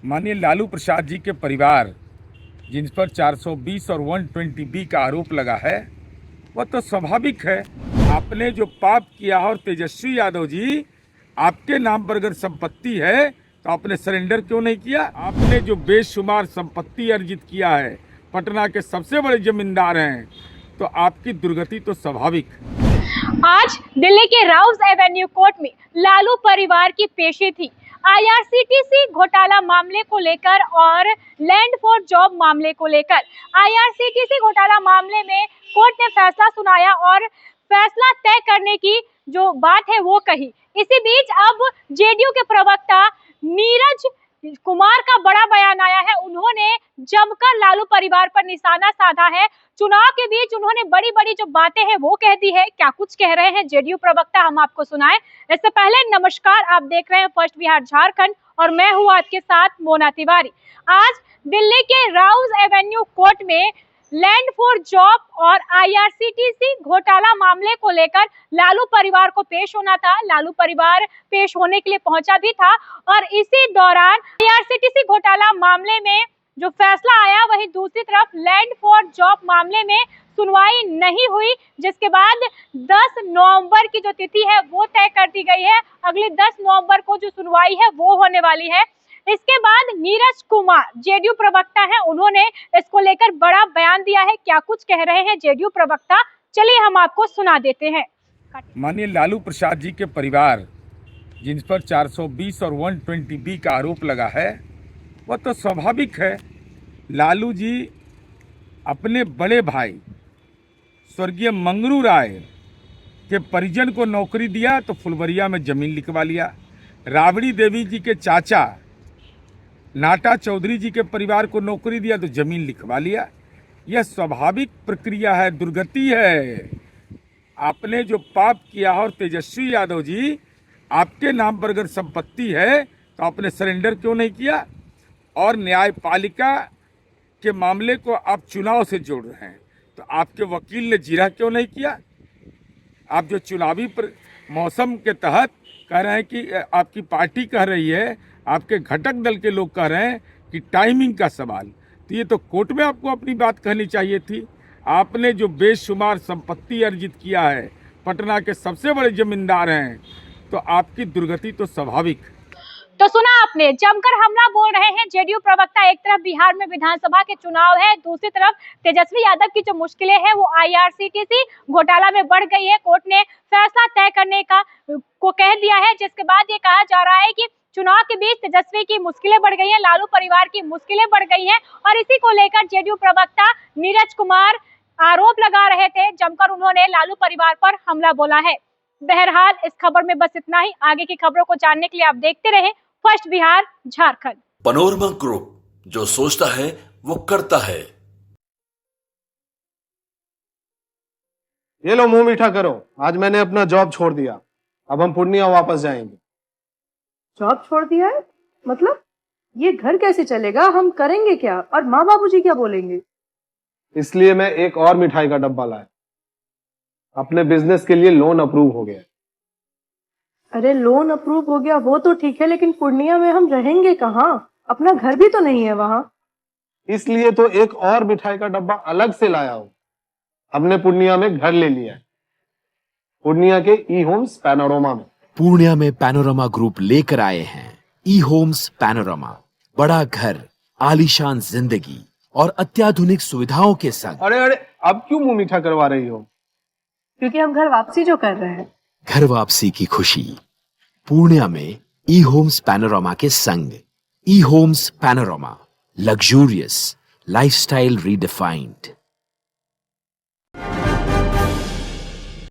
माननीय लालू प्रसाद जी के परिवार जिन पर 420 और 120B का आरोप लगा है, वह तो स्वाभाविक है। आपने जो पाप किया और तेजस्वी यादव जी आपके नाम पर अगर संपत्ति है तो आपने सरेंडर क्यों नहीं किया? आपने जो बेशुमार संपत्ति अर्जित किया है, पटना के सबसे बड़े जमींदार हैं, तो आपकी दुर्गति तो स्वाभाविक। आज दिल्ली के राउज एवेन्यू कोर्ट में लालू परिवार की पेशी थी। आईआरसीटीसी घोटाला मामले को लेकर और लैंड फॉर जॉब मामले को लेकर। आईआरसीटीसी घोटाला मामले में कोर्ट ने फैसला सुनाया और फैसला तय करने की जो बात है वो कही। इसी बीच अब जेडीयू के प्रवक्ता नीरज कुमार का बड़ा बयान आया है। उन्होंने जमकर लालू परिवार पर निशाना साधा है। चुनाव के बीच उन्होंने बड़ी बड़ी जो बातें हैं वो कह दी है। क्या कुछ कह रहे हैं जेडीयू प्रवक्ता, हम आपको सुनाएं। इससे पहले नमस्कार, आप देख रहे हैं फर्स्ट बिहार झारखंड और मैं हूं आपके साथ मोना तिवारी। आज दिल्ली के राउज एवेन्यू कोर्ट में लैंड फॉर जॉब और आईआरसीटीसी घोटाला मामले को लेकर लालू परिवार को पेश होना था। लालू परिवार पेश होने के लिए पहुंचा भी था और इसी दौरान आईआरसीटीसी घोटाला मामले में जो फैसला आया, वहीं दूसरी तरफ लैंड फॉर जॉब मामले में सुनवाई नहीं हुई, जिसके बाद 10 नवंबर की जो तिथि है वो तय कर दी गई है। अगली 10 नवंबर को जो सुनवाई है वो होने वाली है। इसके बाद नीरज कुमार जेडीयू प्रवक्ता हैं, उन्होंने इसको लेकर बड़ा बयान दिया है। क्या कुछ कह रहे हैं जेडीयू प्रवक्ता, चलिए हम आपको सुना देते हैं। माननीय लालू प्रसाद जी के परिवार जिन पर 420 और 120B का आरोप लगा है, वह तो स्वाभाविक है। लालू जी अपने बड़े भाई स्वर्गीय मंगरू राय के परिजन को नौकरी दिया तो फुलवरिया में जमीन लिखवा लिया। राबड़ी देवी जी के चाचा नाटा चौधरी जी के परिवार को नौकरी दिया तो जमीन लिखवा लिया। यह स्वाभाविक प्रक्रिया है, दुर्गति है। आपने जो पाप किया और तेजस्वी यादव जी आपके नाम पर अगर संपत्ति है तो आपने सरेंडर क्यों नहीं किया? और न्यायपालिका के मामले को आप चुनाव से जोड़ रहे हैं, तो आपके वकील ने जीरा क्यों नहीं किया? आप जो चुनावी मौसम के तहत कह रहे हैं कि आपकी पार्टी कह रही है, आपके घटक दल के लोग कह रहे हैं कि टाइमिंग का सवाल, तो ये तो कोर्ट में आपको अपनी बात कहनी चाहिए थी। आपने जो बेशुमार संपत्ति अर्जित किया है, पटना के सबसे बड़े जमींदार हैं, तो आपकी दुर्गति तो स्वाभाविक। तो सुना आपने, जमकर हमला बोल रहे हैं जेडीयू प्रवक्ता। एक तरफ बिहार में विधानसभा के चुनाव है, दूसरी तरफ तेजस्वी यादव की जो मुश्किलें हैं वो आईआरसीटीसी घोटाला में बढ़ गई है। कोर्ट ने फैसला तय करने को कह दिया है, जिसके बाद ये कहा जा रहा है कि चुनाव के बीच तेजस्वी की मुश्किलें बढ़ गई हैं, लालू परिवार की मुश्किलें बढ़ गई हैं और इसी को लेकर जेडीयू प्रवक्ता नीरज कुमार आरोप लगा रहे थे। जमकर उन्होंने लालू परिवार पर हमला बोला है। बहरहाल इस खबर में बस इतना ही। आगे की खबरों को जानने के लिए आप देखते रहें first Bihar Jharkhand. Panorama group, जो सोचता है वो करता है। ये लो, मुंह मीठा करो। आज मैंने अपना जॉब छोड़ दिया, अब हम पूर्णिया वापस जाएंगे। जॉब छोड़ दिया है? मतलब ये घर कैसे चलेगा? हम करेंगे क्या? और माँ बाबूजी क्या बोलेंगे? इसलिए मैं एक और मिठाई का डब्बा लाया। अपने बिजनेस के लिए लोन अप्रूव हो गया। अरे लोन अप्रूव हो गया वो तो ठीक है, लेकिन पूर्णिया में हम रहेंगे कहाँ? अपना घर भी तो नहीं है वहां। इसलिए तो एक और मिठाई का डब्बा अलग से लाया हूं। हमने पूर्णिया में घर ले लिया है, पूर्णिया के ई होम्स पैनोरमा में। पूर्णिया में पैनोरमा ग्रुप लेकर आए हैं ई होम्स पैनोरमा। बड़ा घर, आलीशान जिंदगी और अत्याधुनिक सुविधाओं के संग। अरे अब क्यों मुंह मीठा करवा रही हो? क्योंकि हम घर वापसी जो कर रहे हैं। घर वापसी की खुशी पूर्णिया में ई होम्स पैनोरमा के संग। ई Homes Panorama, luxurious lifestyle redefined.